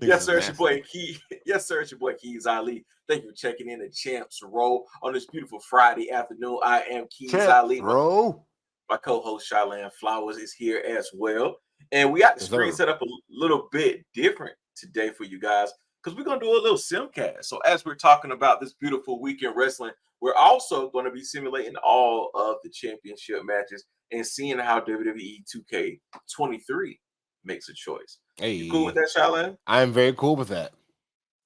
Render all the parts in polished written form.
Yes, is sir. It's your boy nasty. Key. Yes, sir. It's your boy Keiz Ali. Thank you for checking in the Champs Roll on this beautiful Friday afternoon. I am Keiz Champ, Ali. bro. My co-host Charlene Flowers is here as well, and we got the Yes, screen sir. set up a little bit different today for you guys because we're gonna do a little simcast. So as we're talking about this beautiful weekend wrestling, we're also going to be simulating all of the championship matches and seeing how WWE 2K23 makes a choice. You cool with Hey, that, Charlene? I am very cool with that.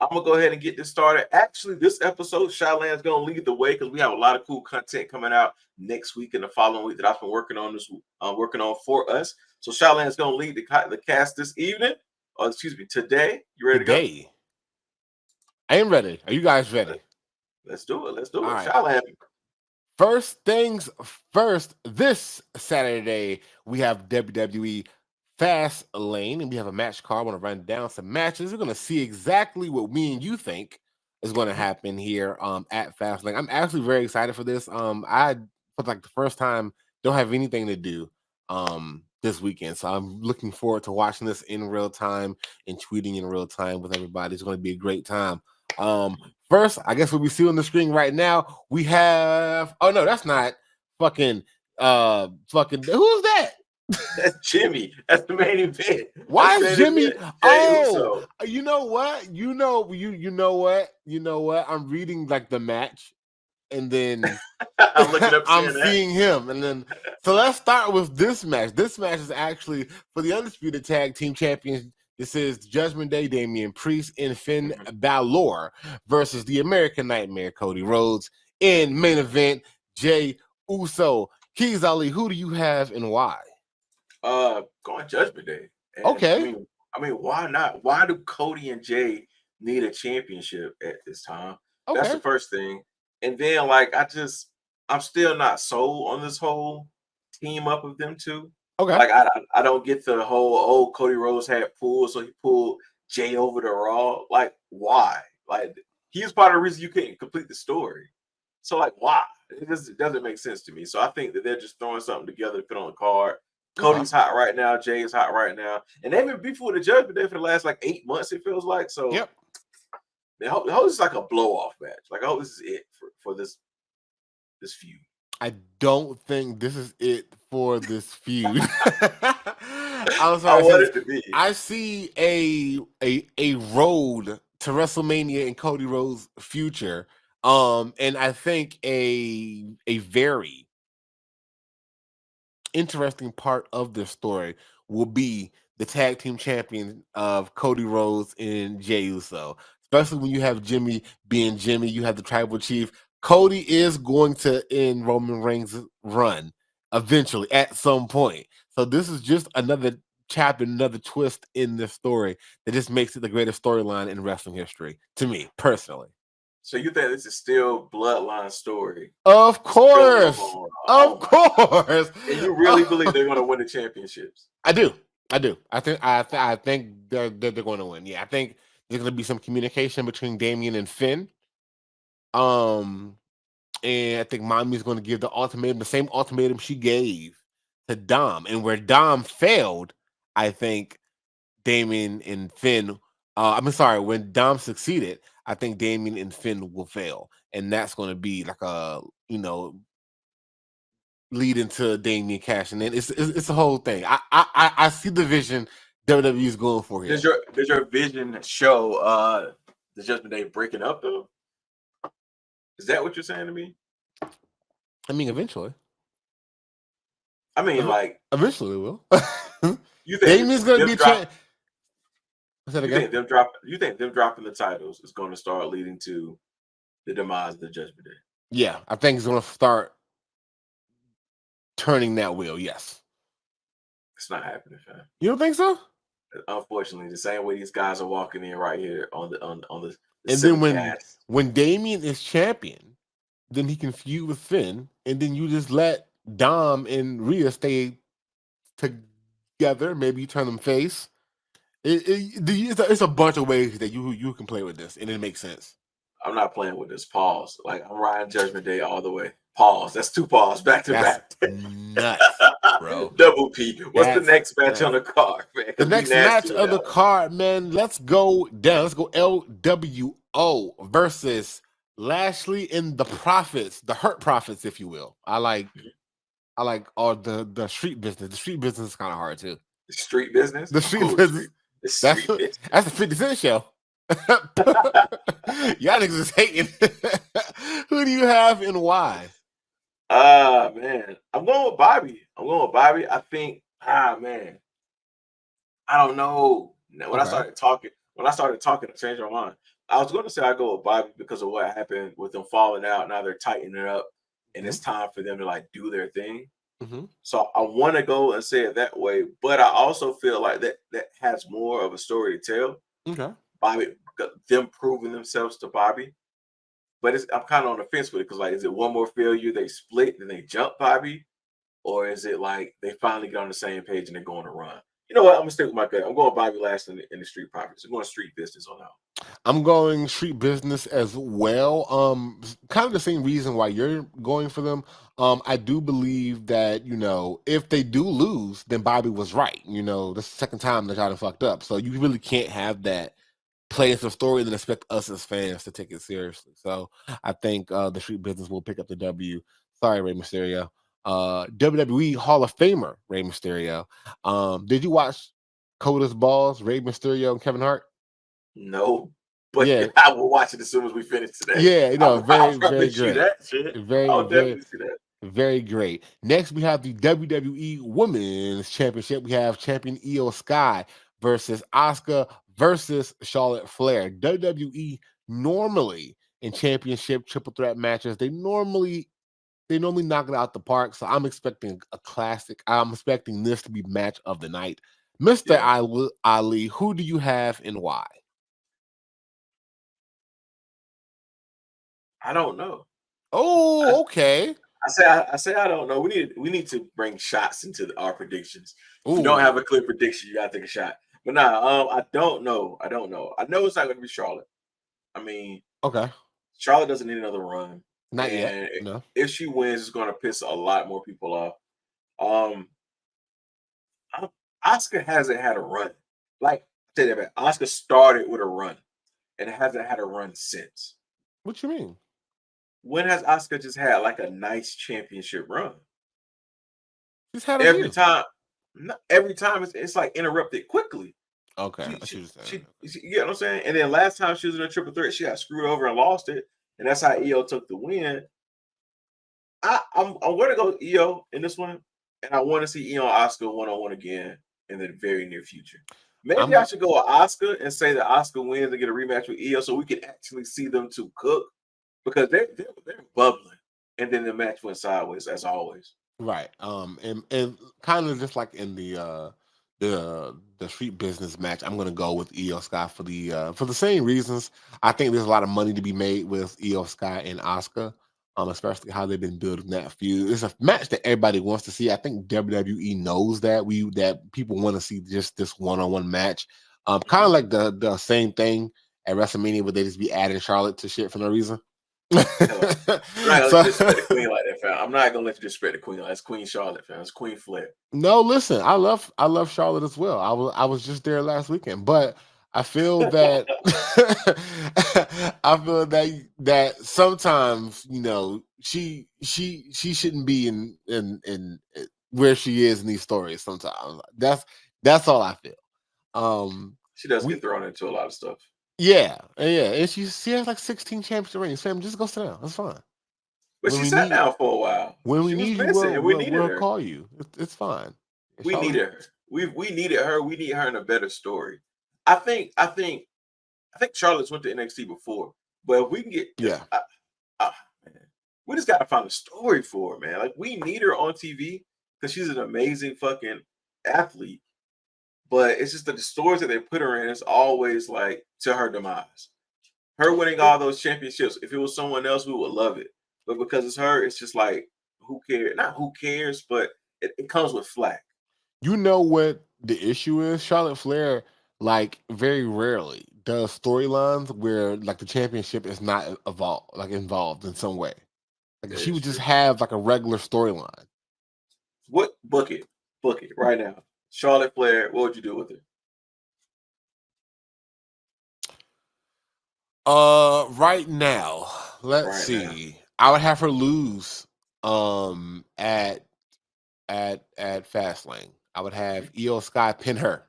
I'm gonna go ahead and get this started. Actually, this episode, Shylan's gonna lead the way because we have a lot of cool content coming out next week and the following week that I've been working on working on for us. So Shylan's gonna lead the cast this evening, or excuse me, today. You ready to go? Today, I am ready. Are you guys ready? Let's do it. Let's do All it. right. Shylan. First things first, this Saturday, we have WWE Fastlane, and we have a match card. I want to run down some matches. We're going to see exactly what me and you think is going to happen here at Fastlane. I'm actually very excited for this. I, for like the first time, don't have anything to do this weekend. So I'm looking forward to watching this in real time and tweeting in real time with everybody. It's going to be a great time. First, I guess what we see on the screen right now, we have, oh no, that's not fucking who's that? That's Jimmy. That's the main event. Why is Jimmy? Oh, you know what? You know what? I'm reading like the match, and then I'm looking up. I'm seeing him, and then so let's start with this match. This match is actually for the Undisputed Tag Team Champions. This is Judgment Day, Damian Priest and Finn Balor versus the American Nightmare, Cody Rhodes. In main event, Jey Uso. Keiz Ali, who do you have and why? Going Judgment Day. And Okay. I mean, why not? Why do Cody and Jay need a championship at this time? Okay. That's the first thing. And then, like, I'm still not sold on this whole team up of them two. Okay. Like, I don't get the whole, Cody Rhodes had pulled, so he pulled Jay over to Raw. Like, why? Like, he's part of the reason you couldn't complete the story. So, like, why? It doesn't make sense to me. So I think that they're just throwing something together to put on the card. Cody's hot right now. Jay is hot right now. And they've been beefing with the Judgment Day for the last, like, 8 months, it feels like. So, yep. I hope this is like a blow-off match. Like, I hope this is it for this feud. I don't think this is it for this feud. I'm sorry. I want it to be. I see a road to WrestleMania and Cody Rhodes' future. And I think a very interesting part of this story will be the tag team champion of Cody Rhodes and Jey Uso. Especially when you have Jimmy being Jimmy, you have the tribal chief. Cody is going to end Roman Reigns' run eventually at some point. So this is just another chapter, another twist in this story that just makes it the greatest storyline in wrestling history to me personally. So you think this is still bloodline story? Of course. Of course. And you really believe they're going to win the championships? I do. I think they're going to win. Yeah, I think there's going to be some communication between Damian and Finn. And I think Mommy's going to give the ultimatum, the same ultimatum she gave to Dom. And where Dom failed, I think Damian and Finn, when Dom succeeded, I think Damian and Finn will fail. And that's going to be like a, lead into Damian cashing in. It's a whole thing. I see the vision WWE is going for here. Does your vision show the Judgment Day breaking up though? Is that what you're saying to me? I mean, eventually. I mean, like eventually it will. You think Damian's going to be a You think them dropping the titles is going to start leading to the demise of the Judgment Day? Yeah, I think it's going to start turning that wheel. Yes, it's not happening, fam. You don't think so? Unfortunately, the same way these guys are walking in right here on the and then when Damian is champion, then he can feud with Finn, and then you just let Dom and Rhea stay together. Maybe you turn them face. It's a bunch of ways that you can play with this, and it makes sense. I'm not playing with this. Pause. Like, I'm riding Judgment Day all the way. Pause. That's 2 pause back to back. Nuts. bro. Double P. What's the That's next match on the card, man? the Because we next match nasty with of the that one. card, man. Let's go down. Let's go LWO versus Lashley and the Profits, the Hurt Profits, if you will. I like all the street business. The street business is kind of hard too. The street business? The Of street course, business. the street business. That's the 50 Cent show. Y'all niggas is hating. Who do you have and why? Man. I'm going with Bobby. I think, man. I don't know. When I started talking, I changed my mind. I was going to say I go with Bobby because of what happened with them falling out. Now they're tightening it up, and it's time for them to like do their thing. So I want to go and say it that way, but I also feel like that has more of a story to tell. Okay. Bobby, them proving themselves to Bobby. But I'm kind of on the fence with it because, like, is it one more failure they split, then they jump Bobby? Or is it like they finally get on the same page and they're going to run? You know what? I'm going to stick with my gut. I'm going Bobby last in the street profits. I'm going street business on that. I'm going street business as well. Kind of the same reason why you're going for them. I do believe that, if they do lose, then Bobby was right. That's the second time that y'all done fucked up. So you really can't have that play as a story and then expect us as fans to take it seriously. So I think the street business will pick up the W. Sorry, Rey Mysterio. WWE Hall of Famer Rey Mysterio. Did you watch Coda's Balls, Rey Mysterio and Kevin Hart? No, but yeah, I will watch it as soon as we finish today. Yeah, very, very great. That shit. I'll definitely see that. Very great. Next, we have the WWE Women's Championship. We have champion Io Sky versus Asuka versus Charlotte Flair. WWE normally in championship triple threat matches, they normally knock it out the park. So I'm expecting a classic. I'm expecting this to be match of the night. Mr. Ali, who do you have and why? I don't know. Oh, okay. I say I don't know. We need to bring shots into our predictions. If you don't have a clear prediction, you gotta take a shot. But I don't know. I know it's not gonna be Charlotte. I mean, okay. Charlotte doesn't need another run. Not yet. No. If she wins, it's gonna piss a lot more people off. Asuka hasn't had a run. Like I say that, Asuka started with a run and hasn't had a run since. What you mean? When has Asuka just had like a nice championship run? She's had every time. Every time it's like interrupted quickly. Okay, she, you know what I'm saying? And then last time she was in a triple threat, she got screwed over and lost it, and that's how Io took the win. I'm going to go Io in this one, and I want to see Io and Asuka one-on-one again in the very near future. Maybe I should go with Asuka and say that Asuka wins and get a rematch with Io, so we can actually see them two cook. Because they're bubbling, and then the match went sideways as always. Right. And kind of just like in the street business match, I'm gonna go with Io Sky for the same reasons. I think there's a lot of money to be made with Io Sky and Asuka, especially how they've been building that feud. It's a match that everybody wants to see. I think WWE knows that people want to see just this one-on-one match. Kind of like the same thing at WrestleMania, where they just be adding Charlotte to shit for no reason. I'm not gonna disrespect the queen like that, fam. I'm not gonna let you disrespect the queen. That's Queen Charlotte, fam. It's Queen Flair. No, listen, I love Charlotte as well. I was just there last weekend, but I feel that that sometimes she shouldn't be in where she is in these stories. Sometimes that's all I feel. She does get thrown into a lot of stuff. Yeah, and she has like 16 championship rings. Fam, just go sit down. That's fine. But she sat down for a while. When we need you, we'll call you. It's fine. We needed her. We needed her. We need her in a better story. I think Charlotte's went to NXT before, but if we can get man, we just gotta find a story for her, man. Like we need her on TV because she's an amazing fucking athlete. But it's just that the stories that they put her in is always like to her demise. Her winning all those championships. If it was someone else, we would love it. But because it's her, it's just like, who cares? Not who cares, but it comes with flack. You know what the issue is? Charlotte Flair, like, very rarely does storylines where like the championship is not involved in some way. Like she would just have like a regular storyline. What book it? Book it right now. Charlotte Flair, what would you do with her? Right now, let's see. I would have her lose at Fastlane. I would have Io Sky pin her.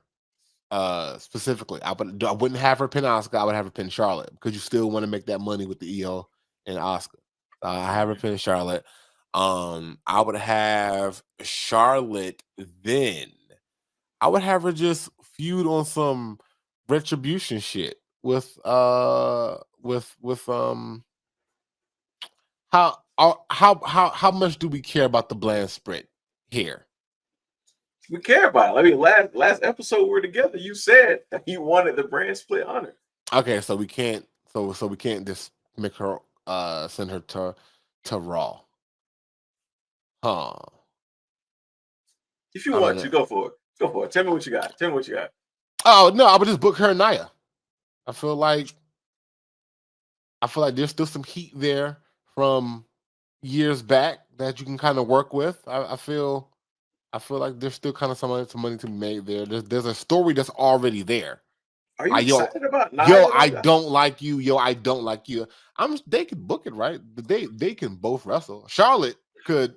Specifically, I wouldn't have her pin Asuka. I would have her pin Charlotte because you still want to make that money with the Io and Asuka. I have her pin Charlotte. I would have Charlotte then. I would have her just feud on some retribution shit with how much do we care about the bland sprint here? We care about it. I mean, last episode we were together. You said that you wanted the brand split honor. Okay, so we can't. So we can't just make her send her to Raw. Huh. If you want to, go for it. Go for it. Tell me what you got. Oh no, I would just book her and Nia. I feel like there's still some heat there from years back that you can kind of work with. I feel like there's still kind of some money to be made there. There's a story that's already there. Are you excited about Nia? Yo, I don't like you. Yo, I don't like you. They could book it, right? They can both wrestle. Charlotte could.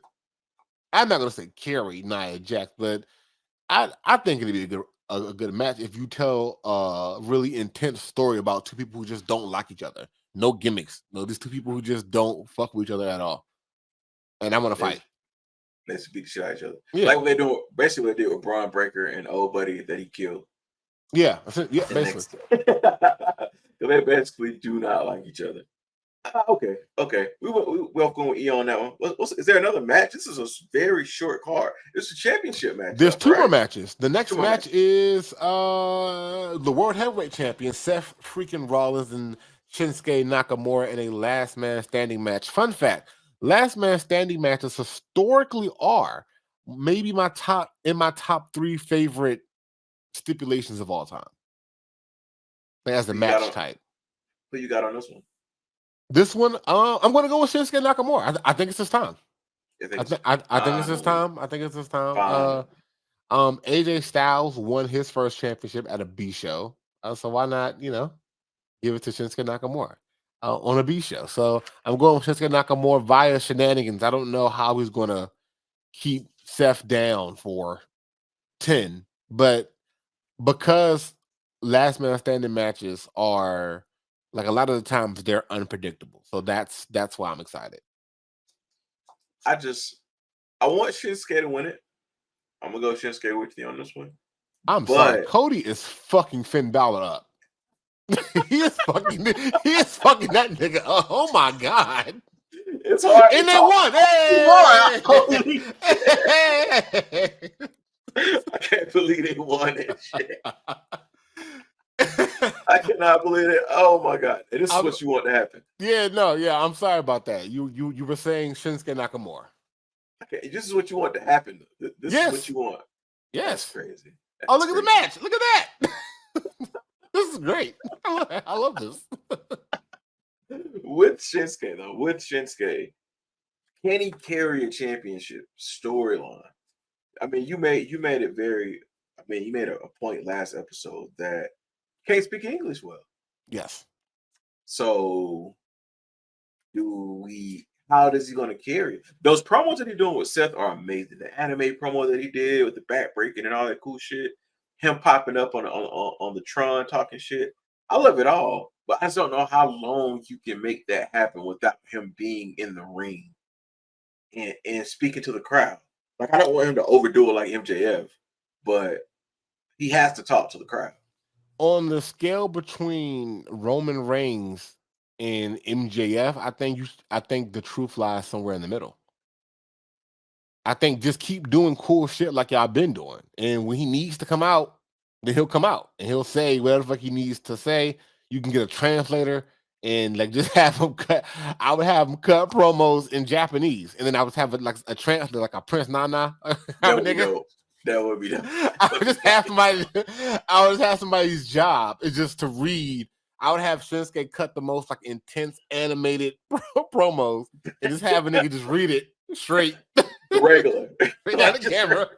I'm not gonna say carry Nia Jax, but I think it'd be a good match if you tell a really intense story about two people who just don't like each other. No gimmicks. No, these two people who just don't fuck with each other at all. And I want to fight. They should beat the shit out of each other. Yeah. Like what they do, basically what they did with Braun Breaker and old buddy that he killed. Yeah, basically. They basically do not like each other. Okay. We'll go with Io on that one. Is there another match? This is a very short card. It's a championship match. There's two more matches. The next match is the World Heavyweight Champion Seth freaking Rollins and Shinsuke Nakamura in a last man standing match. Fun fact: last man standing matches historically are maybe my top 3 favorite stipulations of all time. As a match type. Who you got on this one? This one, I'm going to go with Shinsuke Nakamura. I think it's his time. I think it's his time. AJ Styles won his first championship at a B show, so why not, give it to Shinsuke Nakamura on a B show? So I'm going with Shinsuke Nakamura via shenanigans. I don't know how he's going to keep Seth down for 10, but because last man standing matches are like a lot of the times they're unpredictable. So that's why I'm excited. I want Shinsuke to win it. I'm gonna go Shinsuke with you on this one. I'm sorry. Cody is fucking Finn Balor up. he is fucking that nigga up. Oh my god. It's hard. And they won. Hey! I can't believe they won that shit. I cannot believe it. Oh my god! And this is what you want to happen. Yeah. I'm sorry about that. You were saying Shinsuke Nakamura. Okay, this is what you want to happen. This is what you want. Yes, that's crazy. Look at the match. Look at that. This is great. I love this. With Shinsuke, can he carry a championship storyline? I mean, you made it very. I mean, you made a point last episode that can't speak English well. Yes. So, how is he going to carry it? Those promos that he's doing with Seth are amazing. The anime promo that he did with the back breaking and all that cool shit. Him popping up on the Tron talking shit. I love it all. But I just don't know how long you can make that happen without him being in the ring and speaking to the crowd. Like, I don't want him to overdo it like MJF, but he has to talk to the crowd. On the scale between Roman Reigns and MJF, I think the truth lies somewhere in the middle. I think just keep doing cool shit like y'all been doing. And when he needs to come out, then he'll come out and he'll say whatever the fuck he needs to say. You can get a translator and like just have him cut. I would have him cut promos in Japanese, and then I would have like a translator, like a Prince Nana. That would be dope. I would just have somebody's job is just to read. I would have Shinsuke cut the most like intense animated promos and just have a nigga just read it straight. Regular. Not the camera.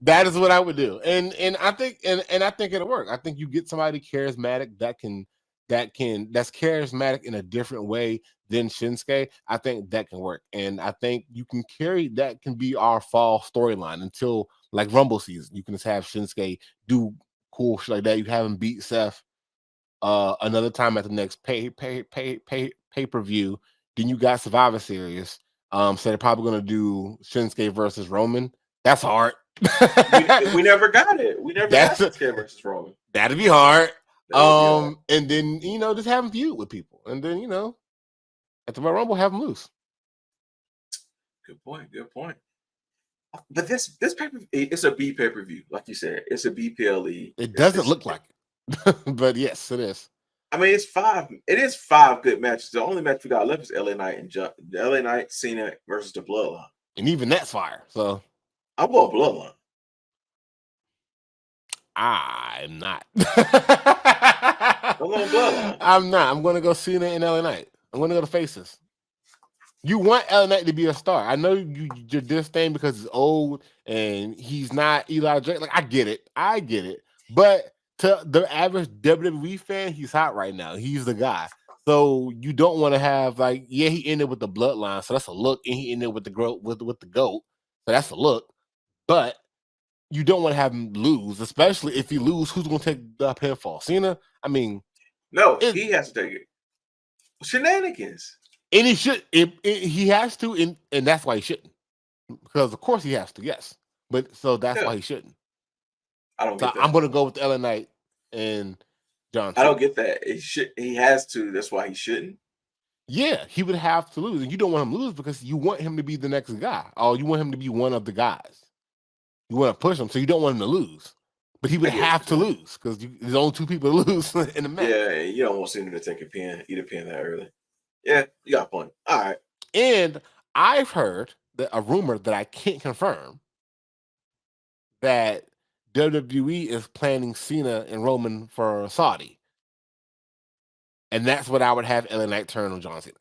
That is what I would do, and I think I think it'll work. I think you get somebody charismatic that's charismatic in a different way than Shinsuke. I think that can work, and I think you can carry that can be our fall storyline until like Rumble season. You can just have Shinsuke do cool shit like that. You have him beat Seth another time at the next pay per view. Then you got Survivor Series. So they're probably gonna do Shinsuke versus Roman. That's hard. we never got it. We never got Shinsuke versus Roman. That'd be hard. And then just have him feud with people, and then at the Royal Rumble have him lose. Good point. But this pay-per-view, it's a B pay-per-view, like you said. It's a BPLE. It doesn't look like it, but yes, it is. I mean, it is 5 good matches. The only match we got left is LA Knight, Cena versus the Bloodline. And even that's fire. So I'm going Bloodline. I'm not. I'm going Bloodline. I'm not. I'm going to go Cena and LA Knight. I'm going to go to Faces. You want LA Knight to be a star. I know you did this thing because he's old and he's not Eli Drake. Like, I get it. But to the average WWE fan, he's hot right now. He's the guy. So you don't want to have he ended with the Bloodline, so that's a look, and he ended with the with the GOAT, so that's a look. But you don't want to have him lose, especially if he lose. Who's going to take the pinfall? Cena? I mean, no, he has to take it. Shenanigans. And he should. He has to, and that's why he shouldn't. Because of course he has to. Yes, but so that's why he shouldn't. I don't get that. I'm going to go with LA Knight and John Cena. I don't get that. He has to. That's why he shouldn't. Yeah, he would have to lose, and you don't want him to lose because you want him to be the next guy, or you want him to be one of the guys. You want to push him, so you don't want him to lose. But he would have to lose because there's only 2 people to lose in the match. Yeah, you don't want Cena to take eat a pin that early. Yeah, you got a point. All right. And I've heard a rumor that I can't confirm that WWE is planning Cena and Roman for Saudi. And that's what I would have LA Knight turn on John Cena.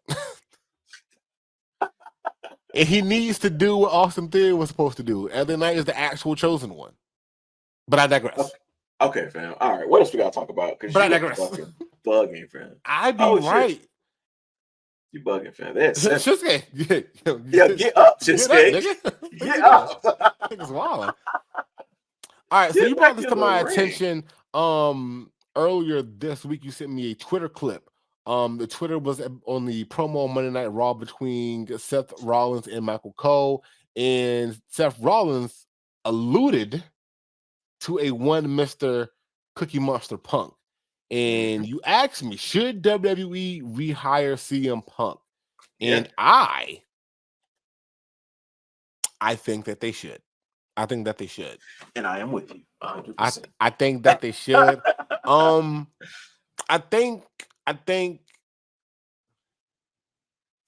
And he needs to do what Austin Theory was supposed to do. LA Knight is the actual chosen one. But I digress. Okay, fam. All right. What else we got to talk about? But I digress. Bugging, fam. I be right. Shit. You bugging, fam. Shinsuke. Yeah, get up, Shinsuke. Get up. Nigga's wild. All right, so you brought this to my attention earlier this week. You sent me a Twitter clip. The Twitter was on the promo Monday Night Raw between Seth Rollins and Michael Cole, and Seth Rollins alluded to a one Mr. Cookie Monster Punk. And you asked me, should WWE rehire CM Punk? And I think that they should. I think that they should. And I am with you. 100%. I think that they should. I think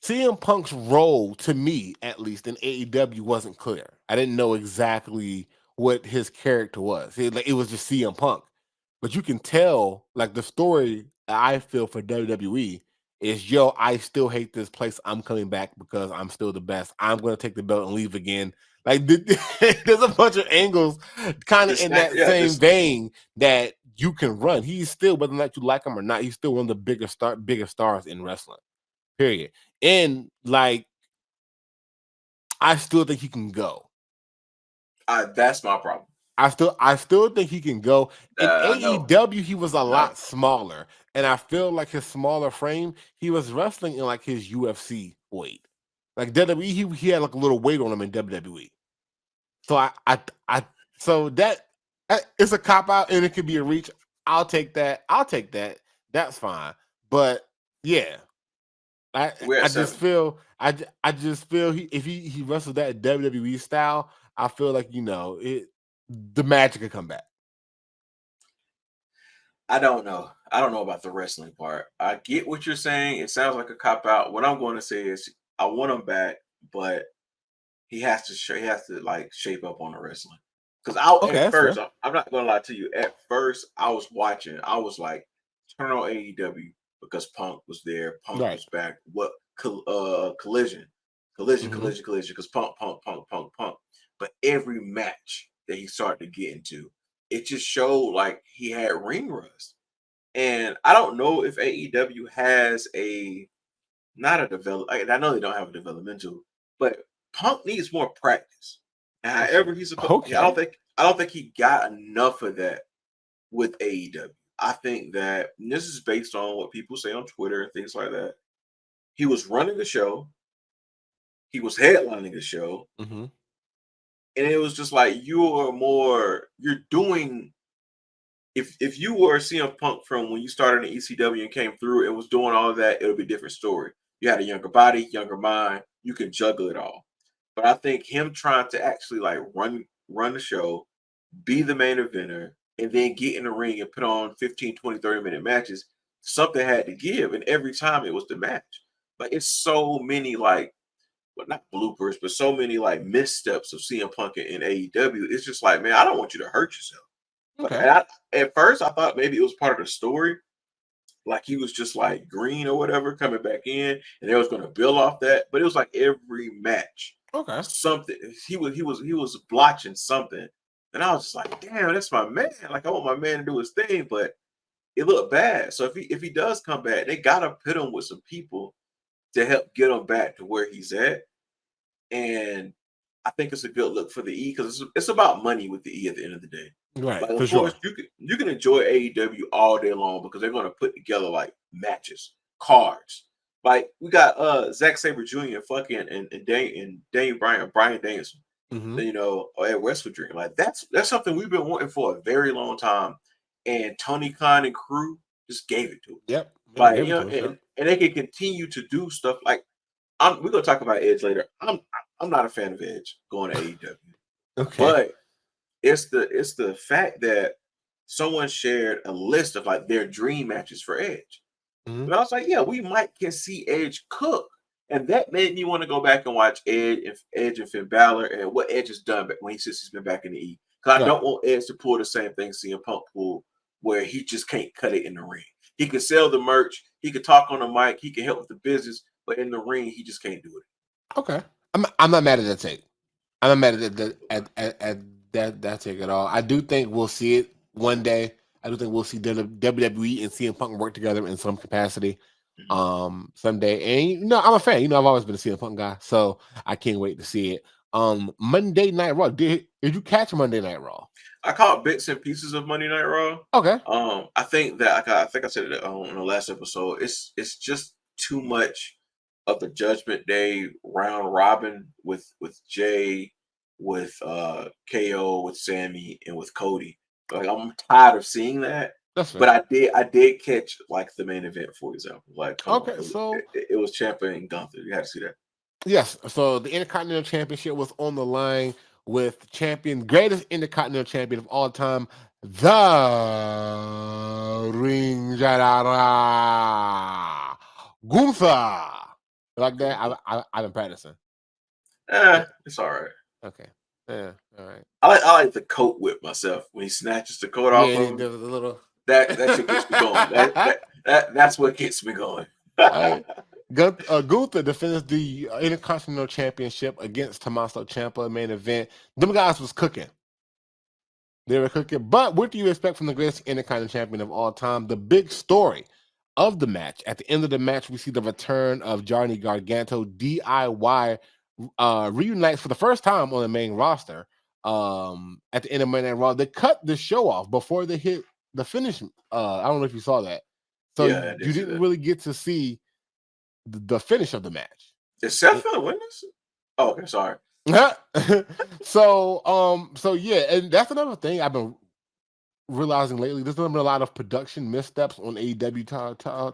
CM Punk's role, to me at least, in AEW wasn't clear. I didn't know exactly what his character was. It was just CM Punk. But you can tell, the story I feel for WWE is, I still hate this place. I'm coming back because I'm still the best. I'm going to take the belt and leave again. There's a bunch of angles kind of in that same vein that you can run. He's still, whether or not you like him or not, he's still one of the bigger stars in wrestling, period. And, I still think he can go. That's my problem. I still think he can go. In AEW, he was a lot smaller. And I feel like his smaller frame, he was wrestling in his UFC weight. WWE, he had a little weight on him in WWE. So so that it's a cop out and it could be a reach. I'll take that. That's fine. But yeah. I just feel if he wrestles that WWE style, I feel like the magic could come back. I don't know about the wrestling part. I get what you're saying. It sounds like a cop out. What I'm going to say is I want him back, but he has to shape up on the wrestling. Because at first, I'm not going to lie to you. At first, I was watching. I was like, turn on AEW because Punk was there. Punk was back. What Collision? collision, Mhm. collision, collision, because punk. But every match that he started to get into, it just showed like he had ring rust. And I don't know if AEW has a not a develop. I know they don't have a developmental, but Punk needs more practice. And however he's supposed, Okay. I don't think he got enough of that with AEW. I think that and this is based on what people say on Twitter and things like that. He was running the show, he was headlining the show, Mhm. and it was just like you're doing if you were CM Punk from when you started in ECW and came through and was doing all of that, it would be a different story. You had a younger body, younger mind, you can juggle it all. But I think him trying to actually like run the show, be the main eventer, and then get in the ring and put on 15, 20, 30-minute matches, something had to give. And every time it was the match. Like it's so many like well, not bloopers, but so many like missteps of CM Punk in AEW. It's just like, man, I don't want you to hurt yourself. Like, Okay. and at first I thought maybe it was part of the story, like he was just like green or whatever coming back in, and they was going to build off that. But it was like every match, Okay. something he was blotching something, and I was just like, damn, that's my man. Like I want my man to do his thing, but it looked bad. So if he does come back, they gotta put him with some people to help get him back to where he's at. And I think it's a good look for the E because it's about money with the E at the end of the day. Like, Right. For of sure. course, you can enjoy AEW all day long because they're going to put together like matches, cards. Like we got Zack Sabre Jr. fucking and Dane Brian Danielson, Mhm. you know, at Wrestle Dream. Like that's something we've been wanting for a very long time. And Tony Khan and crew just gave it to us. Yep. Yep. Like Give you it know, to us. Yep. and they can continue to do stuff like we're gonna talk about Edge later. I'm not a fan of Edge going to AEW, Okay. but it's the fact that someone shared a list of like their dream matches for Edge. Mhm. And I was like, yeah, we might can see Edge cook. And that made me want to go back and watch Edge and Finn Balor and what Edge has done when since he's been back in the E. Because I Right. don't want Edge to pull the same thing CM Punk pulled, where he just can't cut it in the ring. He can sell the merch, he can talk on the mic, he can help with the business, but in the ring, he just can't do it. Okay. I'm not mad at that take. I'm not mad at that take at all. I do think we'll see it one day. I do think we'll see WWE and CM Punk work together in some capacity Mhm. someday. And you know, I'm a fan. You know, I've always been a CM Punk guy, so I can't wait to see it. Monday Night Raw. Did you catch Monday Night Raw? I caught bits and pieces of Monday Night Raw. Okay. I think that like, I think I said it on the last episode. It's just too much of the Judgment Day round robin with Jay, with KO, with Sammy, and with Cody. Like I'm tired of seeing that. That's But fair. I did catch like the main event, for example. Like, come on, Okay, so it was Ciampa and Gunther. You had to see that. yes, so the Intercontinental Championship was on the line with greatest Intercontinental Champion of all time, the Ring General Gunther. Like that, I've been practicing. Yeah, It's all right. okay, yeah, all right. I like the coat whip myself when he snatches the coat off Yeah, of him. there was a little. That shit gets me going. That's what gets me going. I, Gunther defends the Intercontinental Championship against Tommaso Ciampa main event. Them guys was cooking. They were cooking. But what do you expect from the greatest Intercontinental Champion of all time? The big story of the match. At the end of the match, we see the return of Johnny Gargano. DIY reunites for the first time on the main roster. At the end of Monday Night Raw, they cut the show off before they hit the finish. I don't know if you saw that. So Yeah, I you did see didn't that. really get to see the finish of the match. Is Seth gonna win this? Oh, okay, sorry. So yeah, and that's another thing I've been realizing lately. There's been a lot of production missteps on AEW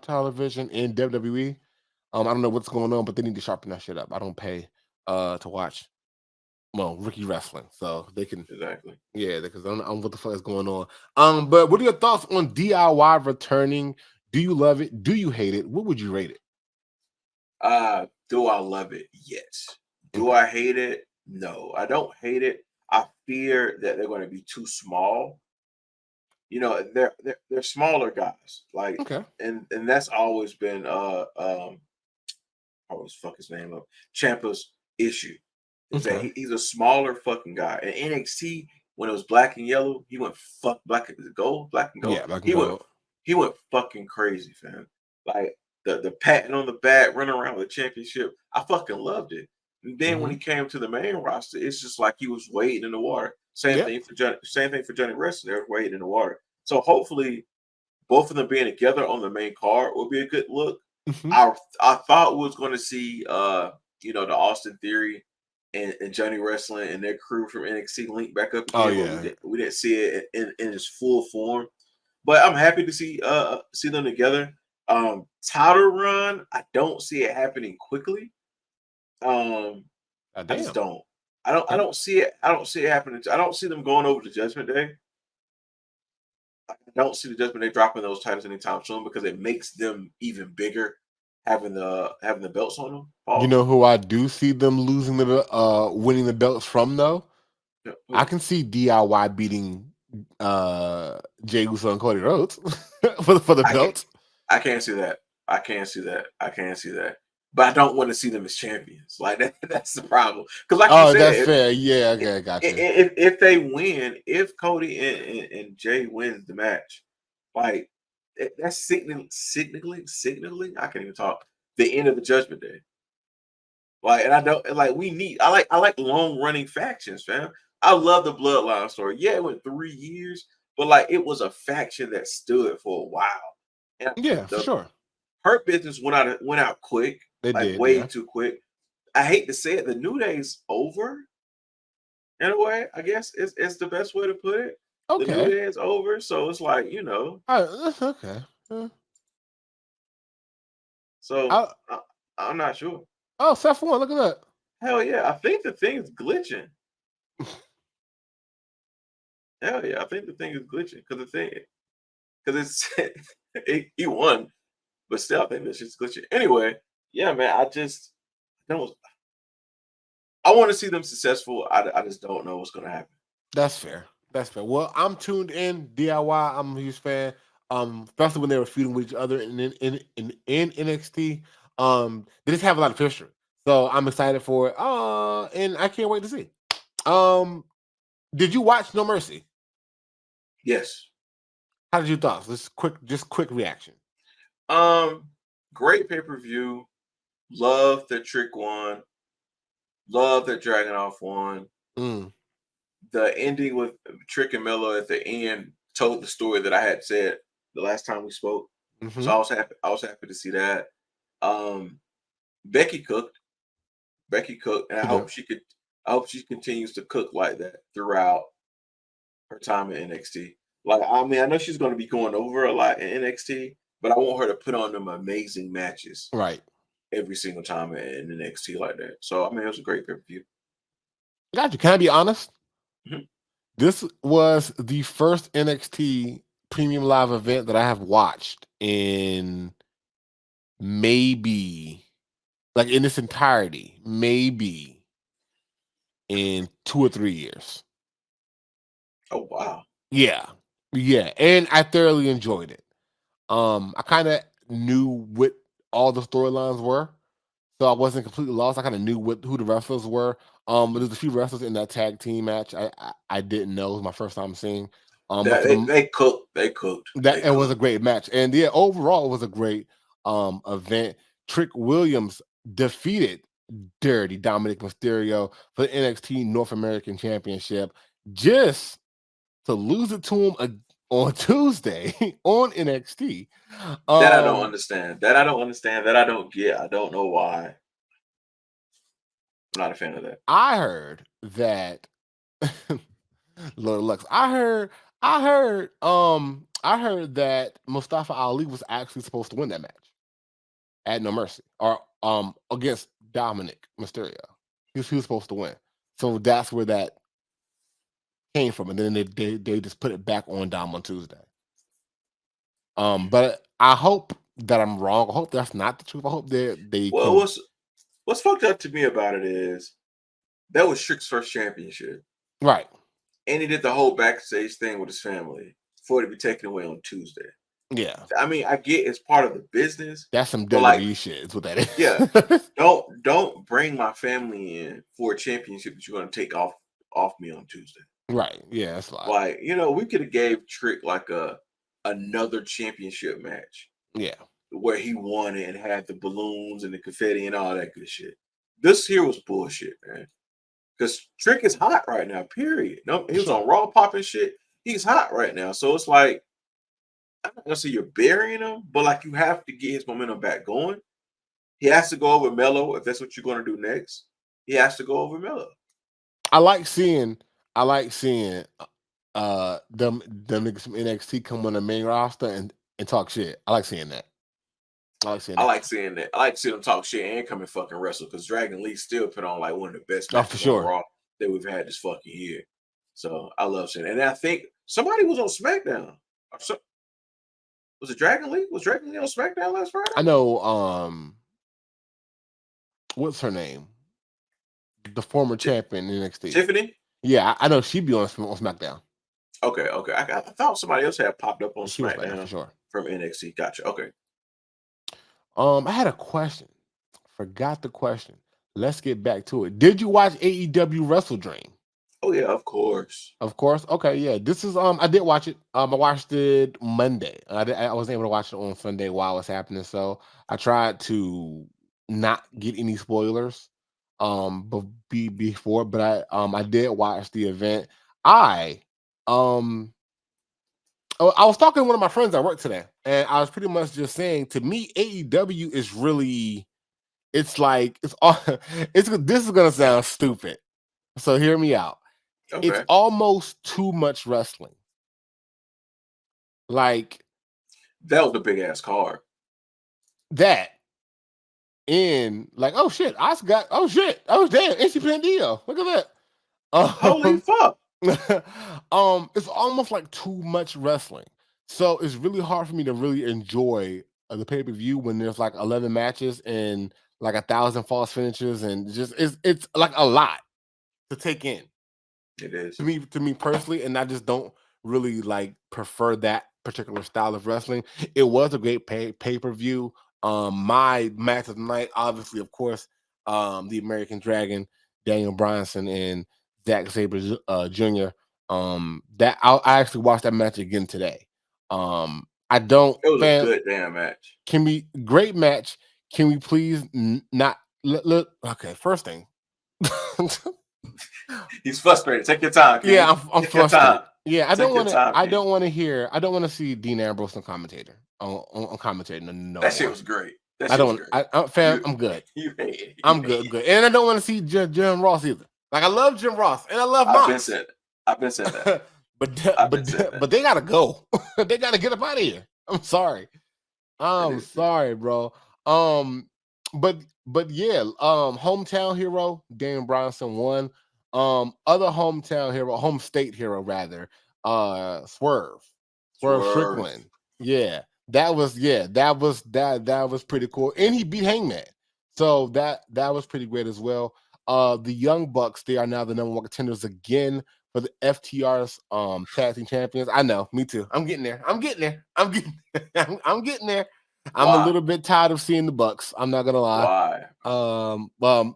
television and WWE. I don't know what's going on, but they need to sharpen that shit up. I don't pay to watch Ricky wrestling, so they can Exactly. because I don't know what the fuck is going on. But what are your thoughts on DIY returning? Do you love it? Do you hate it? What would you rate it? Do I love it? Yes. Do Okay. I hate it? No, I don't hate it. I fear that they're going to be too small. You know, they're smaller guys. Like, Okay. and that's always been I always fuck his name up. Ciampa's issue is that Okay. he's a smaller fucking guy. In NXT, when it was black and yellow, he went black and gold, black and gold. Yeah, black and gold. He went fucking crazy, fam. Like the patting on the back, running around with the championship. I fucking loved it. And then when he came to the main roster, it's just like he was wading in the water. Same Yep. thing for Johnny Wrestler. They were wading in the water. So hopefully, both of them being together on the main card will be a good look. I thought we was going to see the Austin Theory and Johnny Wrestling and their crew from NXT link back up Oh again, yeah. but we didn't see it in its full form. But I'm happy to see them together. Title run, I don't see it happening quickly. I just Damn. don't. I don't see it. I don't see it happening. I don't see them going over to Judgment Day. I don't see the Judgment Day dropping those titles anytime soon because it makes them even bigger having the belts on them. You know who I do see them losing winning the belts from though? Yeah, I can see DIY beating Jey Uso and Cody Rhodes for the belts. I can't see that. I can't see that. I can't see that. But I don't want to see them as champions. Like that's the problem. Because like you said, that's fair. Yeah, okay, gotcha. If they win, if Cody and Jay wins the match, like that's signaling. I can't even talk. The end of the Judgment Day. Like, and I don't like. I like long running factions, fam. I love the Bloodline story. Yeah, it went 3 years, but like it was a faction that stood for a while. And yeah, for sure. Hurt Business went out quick. They like did way too quick. I hate to say it, the New Day's over. In a way, I guess it's the best way to put it. Okay. The New Day is over, so it's like that's okay. So I'm not sure. Oh, Seth one, look at that. Hell yeah, I think the thing is glitching. Hell yeah, I think the thing is glitching because he won, but still I think this shit's glitching. Anyway, yeah, man, I want to see them successful. I just don't know what's gonna happen. That's fair. That's fair. Well, I'm tuned in. DIY. I'm a huge fan. Especially when they were feuding with each other in NXT. They just have a lot of history, so I'm excited for it. And I can't wait to see. Did you watch No Mercy? Yes. How did you thoughts? Just quick reaction. Great pay-per-view. Love that Trick won. Love that Dragunov won. The ending with Trick and Melo at the end told the story that I had said the last time we spoke. So I was happy to see that. Becky cooked, and I hope she continues to cook like that throughout her time in NXT. Like, I mean, I know she's going to be going over a lot in NXT, but I want her to put on them amazing matches, right, every single time in NXT like that. So, I mean, it was a great pay-per-view. Got you. Can I be honest? This was the first NXT premium live event that I have watched in maybe, like in its entirety, maybe in 2 or 3 years. Oh, wow. Yeah. And I thoroughly enjoyed it. I kind of knew what all the storylines were, so I wasn't completely lost. I kind of knew who the wrestlers were. But there's a few wrestlers in that tag team match I didn't know. It was my first time seeing. They cooked. It was a great match, and yeah, overall it was a great event. Trick Williams defeated Dirty Dominic Mysterio for the NXT North American Championship, just to lose it to him on Tuesday on NXT. That I don't understand. That I don't get. I don't know why. I'm not a fan of that. I heard that Lord Lux. I heard that Mustafa Ali was actually supposed to win that match at No Mercy or against Dominic Mysterio. He was supposed to win. So that's where that came from. And then they just put it back on Dom on Tuesday. But I hope that I'm wrong. I hope that's not the truth. I hope they Well, what's fucked up to me about it is that was Trick's first championship. Right. And he did the whole backstage thing with his family before it to be taken away on Tuesday. Yeah, I mean, I get it's part of the business, that's some but like, WWE shit. Is what that yeah, is. don't bring my family in for a championship that you're gonna take off me on Tuesday. Right. Yeah, that's a lot. Like, we could have gave Trick like another championship match Yeah. where he won it and had the balloons and the confetti and all that good shit. This here was bullshit, man. Because Trick is hot right now, period. No, he was Sure. on Raw popping shit. He's hot right now. So it's like, I'm not gonna say you're burying him, but like you have to get his momentum back going. He has to go over Mello if that's what you're gonna do next. He has to go over Mello. I like seeing them niggas from NXT come on the main roster and talk shit. I like seeing that. I like seeing I that. like seeing that. I like seeing him talk shit and come and fucking wrestle because Dragon Lee still put on like one of the best Oh, for matches on sure. Raw that we've had this fucking year. So I love seeing it. And I think somebody was on SmackDown. Was it Dragon Lee? Was Dragon Lee on SmackDown last Friday? I know. What's her name? The former champion in NXT. Tiffany? Yeah, I know she'd be on SmackDown. Okay. I thought somebody else had popped up on She was SmackDown SmackDown for sure. from NXT. Gotcha. Okay. I had a question. Forgot the question. Let's get back to it. Did you watch AEW Wrestle Dream? Oh yeah, of course. Of course. Okay, yeah. This is I did watch it. I watched it Monday. I wasn't able to watch it on Sunday while it was happening. So I tried to not get any spoilers but before, but I did watch the event. I was talking to one of my friends at work today, and I was pretty much just saying, to me, AEW is really, it's like it's all this is gonna sound stupid. So hear me out. Okay. It's almost too much wrestling. Like that was a big ass card. That in like, oh shit, I got oh shit, oh damn, Independiente. Look at that. Holy fuck. It's almost like too much wrestling. So it's really hard for me to really enjoy the pay-per-view when there's like 11 matches and like 1,000 false finishes, and just it's like a lot to take in. It is to me personally, and I just don't really like prefer that particular style of wrestling. It was a great pay-per-view. My match of the night, obviously, of course, the American Dragon, Daniel Bryanson and Zack Sabre Jr. That I actually watched that match again today. I don't. It was a good damn match. Can we great match? Can we please not look? Okay, first thing. He's frustrated. Take your time. King. Yeah, I'm frustrated. Yeah, I don't want to. I don't want to hear. I don't want to see Dean Ambrose on commentator. On commentator. No, that shit was great. I don't. Fam, I'm good. I'm good. And I don't want to see Jim Ross either. Like, I love Jim Ross and I love Mox. I've been saying that. but they gotta go. They gotta get up out of here. I'm sorry. I'm sorry, bro. But yeah, hometown hero Daniel Bryanson won. Other hometown hero, home state hero rather, Swerve Strickland. Yeah, that was pretty cool, and he beat Hangman, so that was pretty great as well. The Young Bucks, they are now the number one contenders again for the FTR's tag team champions. I know, me too. I'm getting there. I'm getting there. I'm a little bit tired of seeing the Bucks. I'm not gonna lie. Why?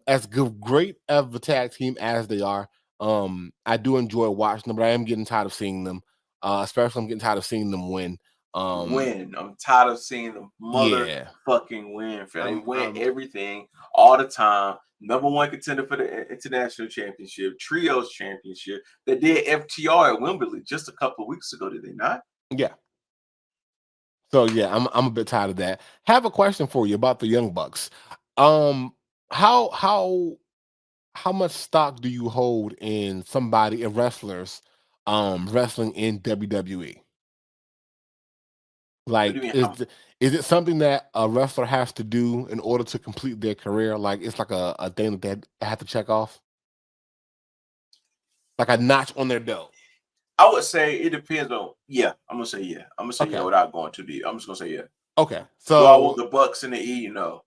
As great of a tag team as they are, I do enjoy watching them, but I am getting tired of seeing them. Especially I'm getting tired of seeing them win. I'm tired of seeing them motherfucking win. They win everything all the time. Number one contender for the international championship, trios championship. They did FTR at Wembley just a couple of weeks ago, did they not? Yeah. So yeah, I'm a bit tired of that. Have a question for you about the Young Bucks. How much stock do you hold in wrestlers wrestling in WWE? Like, is it something that a wrestler has to do in order to complete their career? Like, it's like a thing that they have to check off, like a notch on their belt. I would say it depends on. Yeah, I'm gonna say yeah. I'm gonna say yeah without going too deep. I'm just gonna say yeah. Okay, so do I want the Bucks in the E? No.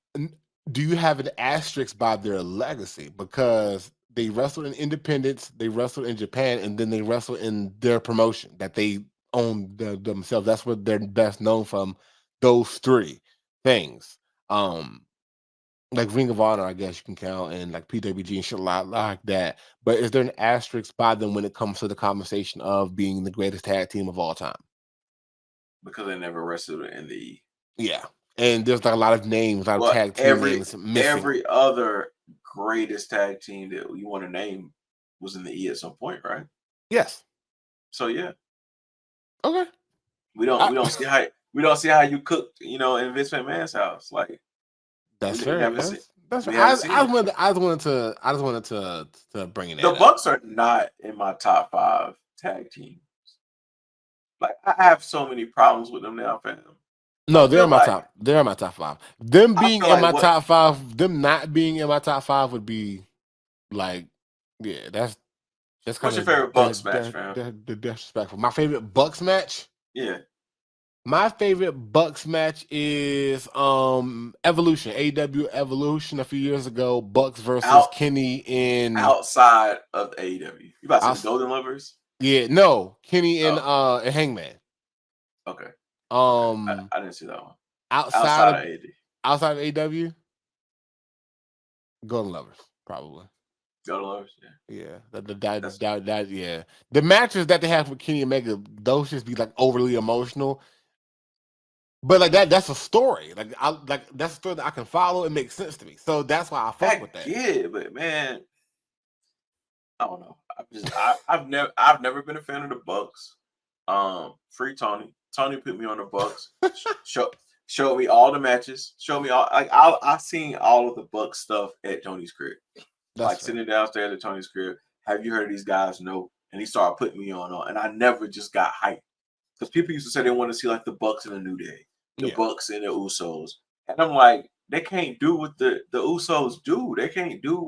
Do you have an asterisk by their legacy because they wrestled in independence, they wrestled in Japan, and then they wrestled in their promotion that they on themselves. That's what they're best known from. Those three things. Like Ring of Honor, I guess you can count, and like PWG and shit like that. But is there an asterisk by them when it comes to the conversation of being the greatest tag team of all time? Because they never wrestled in the Yeah, and there's like a lot of names, a lot of tag team names missing. Every other greatest tag team that you want to name was in the E at some point, right? Yes. So yeah. Okay. We don't see how you cooked, in Vince McMahon's house. Like that's fair. That's we fair. haven't seen it. I just wanted to bring it. The Bucks are not in my top 5 tag teams. Like I have so many problems with them now, fam. No, they're in my top. They're in my top 5. Them being in my top 5, them not being in my top 5 would be like, yeah, that's kind What's your favorite Bucks match, fam? The disrespectful. My favorite Bucks match? Yeah. My favorite Bucks match is Evolution, AEW Evolution a few years ago. Bucks versus Kenny in outside of AEW. You about to say the Golden Lovers? Yeah, no, Kenny and Hangman. Okay. I didn't see that one. Outside of AEW, Golden Lovers, probably. Golden Lovers, yeah. Yeah. The matches that they have with Kenny and Omega, those just be like overly emotional. But like that's a story. Like that's a story that I can follow. It makes sense to me. So that's why I fuck with that. Yeah, but man, I don't know. I've never been a fan of the Bucks. Free Tony. Tony put me on the Bucks. Showed me all the matches. Showed me all I seen all of the Bucks stuff at Tony's crib. Sitting downstairs at Tony's crib. Have you heard of these guys? No. And he started putting me on, and I never just got hyped. Because people used to say they want to see like the Bucks in a New Day, the Bucks and the Usos, and I'm like, they can't do what the Usos do. They can't do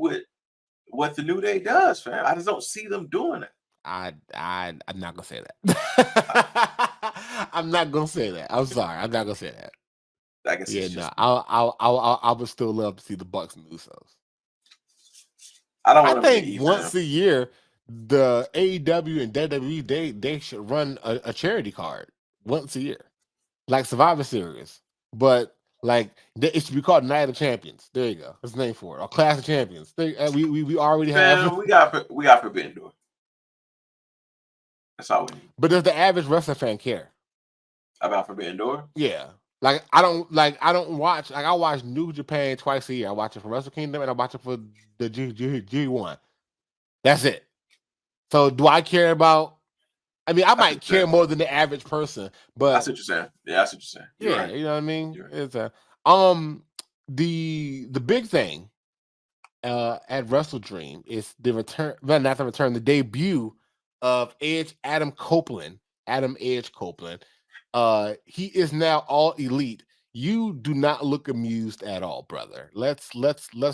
what the New Day does, fam. I just don't see them doing it. I'm not gonna say that. I'm not gonna say that. I'm sorry. I'm not gonna say that. I guess I would still love to see the Bucks and Usos. I think once a year, the AEW and WWE they should run a charity card once a year, like Survivor Series, but like it should be called Night of Champions. There you go. That's the name for it. Or Clash of Champions. We already have. We got Forbidden Door. That's all we need. But does the average wrestling fan care about Forbidden Door? Yeah. Like I don't watch. Like I watch New Japan twice a year. I watch it for Wrestle Kingdom and I watch it for the G1. That's it. So do I care about? I mean, I might care more than the average person, but that's what you're saying. Yeah, that's what you're saying. You're right. You know what I mean? Right. It's the big thing at Wrestle Dream is the return. Well, not the return. The debut of Adam Edge Copeland. He is now all elite. You do not look amused at all, brother. Let's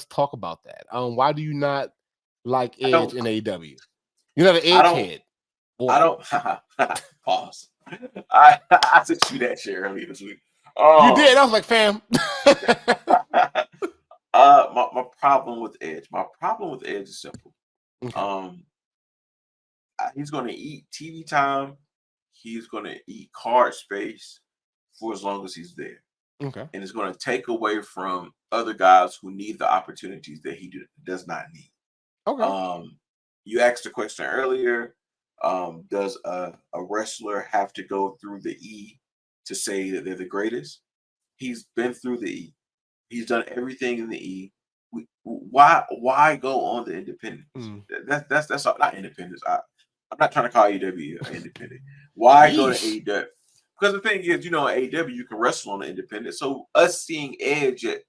talk about that. Why do you not like Edge in AEW? You're not an Edge head. Boy. I don't pause. I sent you that shit earlier this week. You did. I was like, fam. My problem with Edge. My problem with Edge is simple. Okay. He's going to eat TV time. He's going to eat card space for as long as he's there. Okay. And it's going to take away from other guys who need the opportunities that he does not need. Okay. You asked a question earlier. Does a wrestler have to go through the E to say that they're the greatest? He's been through the E. He's done everything in the E. Why go on the independence? That's not independence. I'm not trying to call AEW independent. Why go to AEW? Because the thing is, AEW you can wrestle on the independent. So us seeing Edge at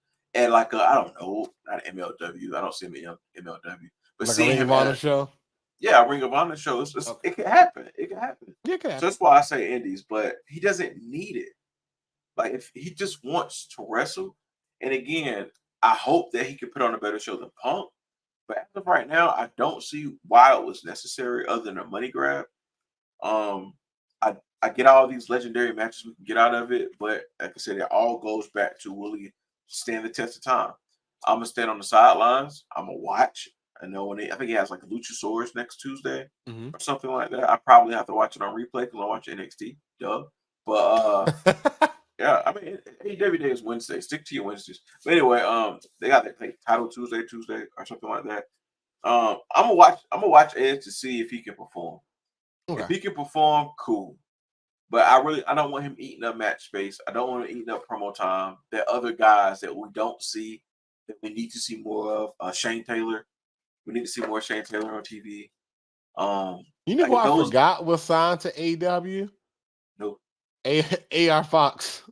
like I don't know, not MLW. I don't see him in MLW, but like seeing him on a show. Yeah, Ring of Honor shows. Okay. It can happen. It can happen. Yeah, it can happen. So that's why I say indies, but he doesn't need it. Like if he just wants to wrestle, and again, I hope that he can put on a better show than Punk. But as of right now, I don't see why it was necessary other than a money grab. I get all these legendary matches we can get out of it, but like I said, it all goes back to will he stand the test of time? I'm gonna stand on the sidelines. I'm gonna watch. I know I think he has like Luchasaurus next Tuesday Mhm. or something like that. I probably have to watch it on replay because I watch NXT. Duh. But yeah, I mean AEW Day is Wednesday. Stick to your Wednesdays. But anyway, they got their title Tuesday or something like that. I'm gonna watch Edge to see if he can perform. Okay. If he can perform, cool. But I don't want him eating up match space. I don't want him eating up promo time. There are other guys that we don't see that we need to see more of. Shane Taylor. We need to see more Shane Taylor on TV. You know Like who if I those forgot was signed to AEW? no AR Fox.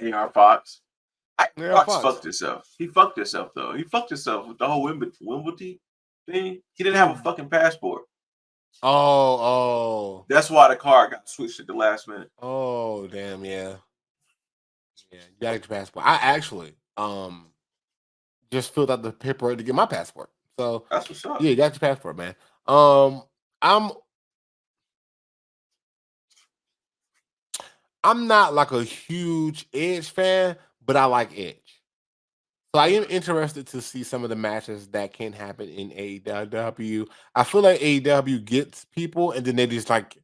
AR Fox. AR Fox Fox. fucked himself. He fucked himself though. He fucked himself with the whole Wimbledon thing. He didn't have a fucking passport. Oh. That's why the card got switched at the last minute. Oh, damn, yeah. Yeah, you gotta get your passport. I actually just filled out the paperwork to get my passport. So That's what's up. yeah, you got your passport, man. I'm not like a huge Edge fan, but I like Edge. So I am interested to see some of the matches that can happen in AEW. I feel like AEW gets people, and then they just like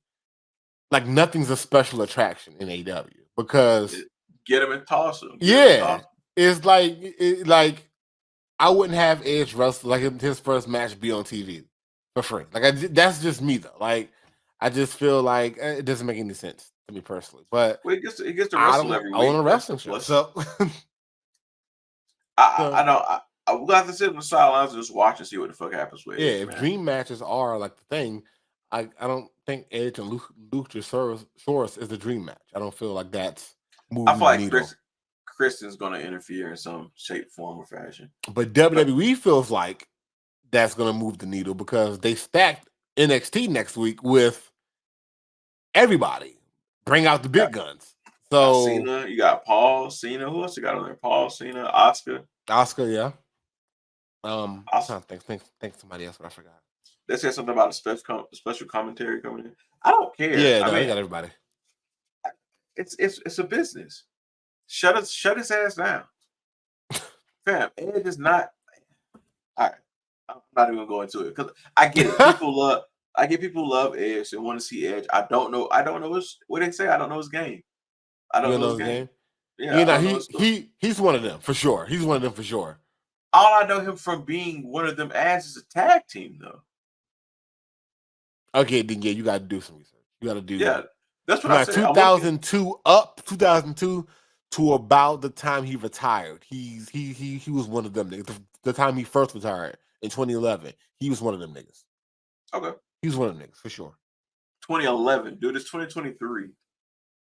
nothing's a special attraction in AEW because Get him and toss him. yeah, it's like I wouldn't have Edge wrestle like his first match be on TV for free. Like that's just me though. Like I just feel like it doesn't make any sense to me personally. But Well, he gets to I wrestle don't every own week. a wrestling show, so I know. I will have to sit on the sidelines and just watch and see what the fuck happens with yeah. Edge, If man. dream matches are like the thing, I don't think Edge and Luchasaurus is the dream match. I don't feel like that's I moving feel the like needle. Kristen's going to interfere in some shape, form, or fashion. But WWE feels like that's going to move the needle because they stacked NXT next week with everybody. Bring out the big guns. So Cena, you got Paul, Cena. Who else you got on there? Paul, Cena, Oscar, yeah. I'm trying to think somebody else, but I forgot. They said something about a special commentary coming in. I don't care. Yeah, I no, mean, they got everybody. It's a business. Shut his ass down, fam. Ed is not. All right, I'm not even going to it because I get it. I get people love Edge and want to see Edge. I don't know what they say. I don't know his game. I don't know his game. Yeah, I don't know his story. He's one of them for sure. He's one of them for sure. All I know him from being one of them as is a tag team though. Okay, then yeah, you got to do some research. You got to do That's what I said. 2002 to about the time he retired. He was one of them niggas. The time he first retired in 2011, he was one of them niggas. Okay, he was one of them niggas for sure. 2011, dude. It's 2023.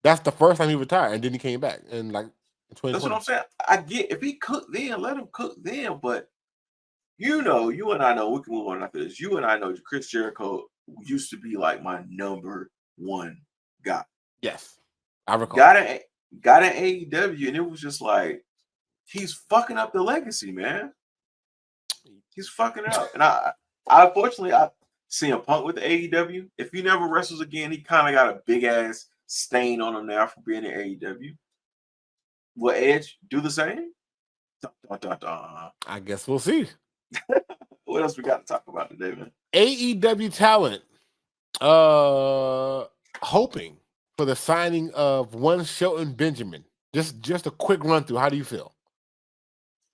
That's the first time he retired, and then he came back and like in 2020. That's what I'm saying. I get if he cooked then, let him cook then. But you and I know we can move on after this. You and I know Chris Jericho used to be like my number one guy. Yes, I recall. Got an AEW, and it was just like he's fucking up the legacy, man. He's fucking it up, and I unfortunately see him Punk with the AEW. If he never wrestles again, he kind of got a big ass stain on him now for being in AEW. Will Edge do the same? I guess we'll see. What else we got to talk about today, man? AEW talent, hoping for the signing of one Shelton Benjamin. Just a quick run through. How do you feel?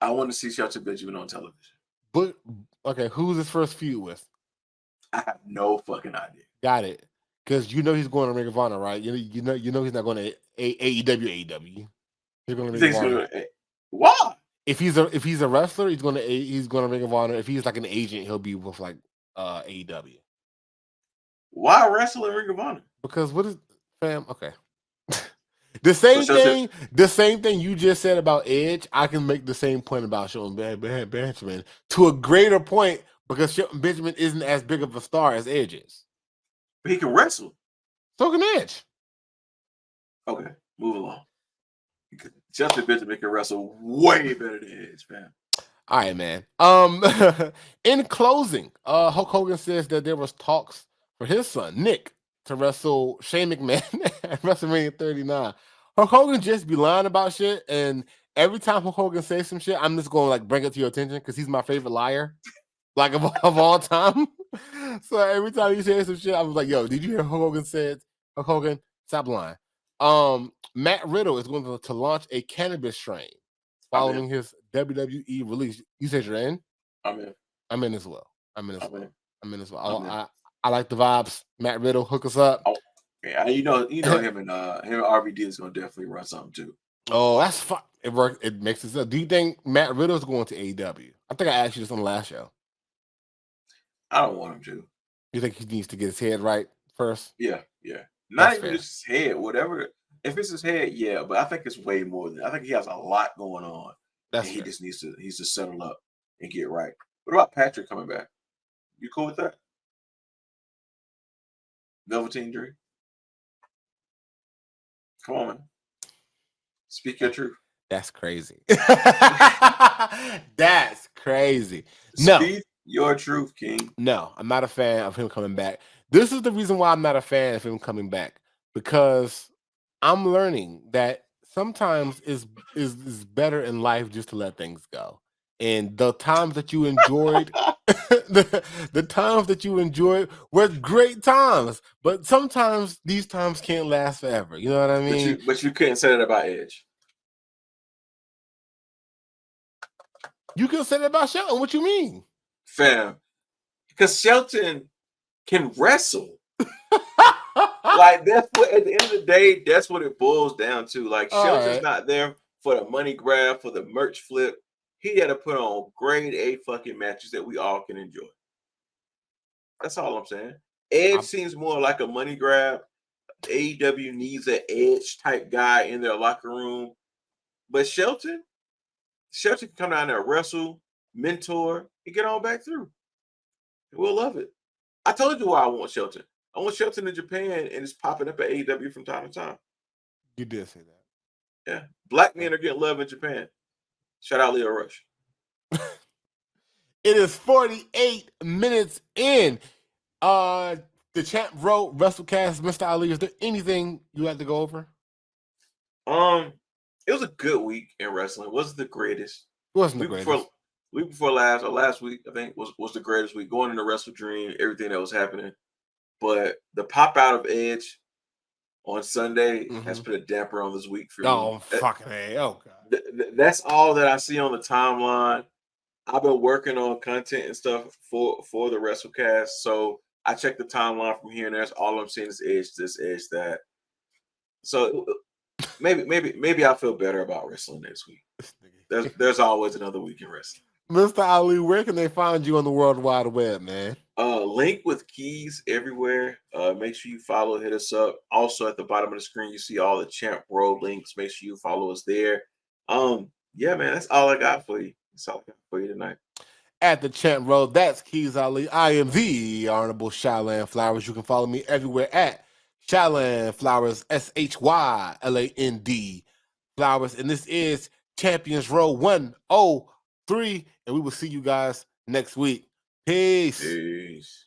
I want to see Shelton Benjamin on television. But okay, who's his first feud with? I have no fucking idea. Got it. Because he's going to Ring of Honor, right? You know he's not going to AEW. He's going to Ring of Honor. Why? If he's a wrestler, he's going to Ring of Honor. If he's like an agent, he'll be with like AEW. Why wrestle in Ring of Honor? Because what is fam? Okay. The same thing you just said about Edge, I can make the same point about Shelton Benjamin to a greater point because Shelton Benjamin isn't as big of a star as Edge is. But he can wrestle. So can Edge. Okay, move along. Shelton Benjamin can wrestle way better than Edge, man. All right, man. In closing, Hulk Hogan says that there was talks for his son, Nick, to wrestle Shane McMahon at WrestleMania 39. Hulk Hogan just be lying about shit, and every time Hulk Hogan says some shit, I'm just going to like bring it to your attention because he's my favorite liar. like of all time. So every time you say some shit, I was like, "Yo, did you hear Hulk Hogan said? Hulk Hogan, stop lying." Matt Riddle is going to launch a cannabis strain following his WWE release. You said you're in. I'm in. I'm in as well. I'm in as I'm well. in. I'm in as well. I'm in. I like the vibes. Matt Riddle, hook us up. Oh, yeah, you know him and RVD is gonna definitely run something too. Oh, that's fun. It works. It makes it up. Do you think Matt Riddle is going to AEW? I think I asked you this on the last show. I don't want him to. You think he needs to get his head right first? Yeah. Not That's even fair. just his head, whatever. If it's his head, yeah, but I think it's way more than. I think he has a lot going on, That's and fair. he just needs to settle up and get right. What about Patrick coming back? You cool with that? Velveteen Dream? Come on, man. Speak your truth. That's crazy. That's crazy. Speak your truth, King. No, I'm not a fan of him coming back. This is the reason why I'm not a fan of him coming back, because I'm learning that sometimes is better in life just to let things go. And the times that you enjoyed, the times that you enjoyed were great times. But sometimes these times can't last forever. You know what I mean? But you couldn't say that about Edge. You can say that about Shelton. What you mean? Fam. Because Shelton can wrestle. Like, that's what, at the end of the day, that's what it boils down to. Like, Shelton's not there for the money grab, for the merch flip. He had to put on grade A fucking matches that we all can enjoy. That's all I'm saying. Edge seems more like a money grab. AEW needs an Edge type guy in their locker room. But Shelton can come down there, wrestle, mentor, and get on back through. We'll love it. I told you why I want Shelton. I want Shelton in Japan, and it's popping up at AEW from time to time. You did say that. Yeah. Black men are getting love in Japan. Shout out Leo Rush. It is 48 minutes in. The Champ Road WrestleCast, Mr. Ali. Is there anything you like to go over? It was a good week in wrestling. It wasn't the greatest. It wasn't the greatest. Week before last, or last week, I think was the greatest week. Going into Wrestle Dream, everything that was happening. But the pop out of Edge on Sunday has put a damper on this week for me. Oh, fucking A. Oh, God. That's all that I see on the timeline. I've been working on content and stuff for the WrestleCast. So I check the timeline from here and there. All I'm seeing is Edge, this, Edge, that. So maybe I feel better about wrestling next week. There's always another week in wrestling. Mr. Ali, where can they find you on the World Wide Web, man? Link with Keiz everywhere. Make sure you follow, hit us up. Also at the bottom of the screen, you see all the Champ Road links. Make sure you follow us there. Yeah, man, that's all I got for you. That's all I got for you tonight. At the Champ Road, that's Keiz Ali. I am the Honorable Shyland Flowers. You can follow me everywhere at Shyland Flowers, SHYLAND Flowers. And this is Champions Row 103. And we will see you guys next week. Peace.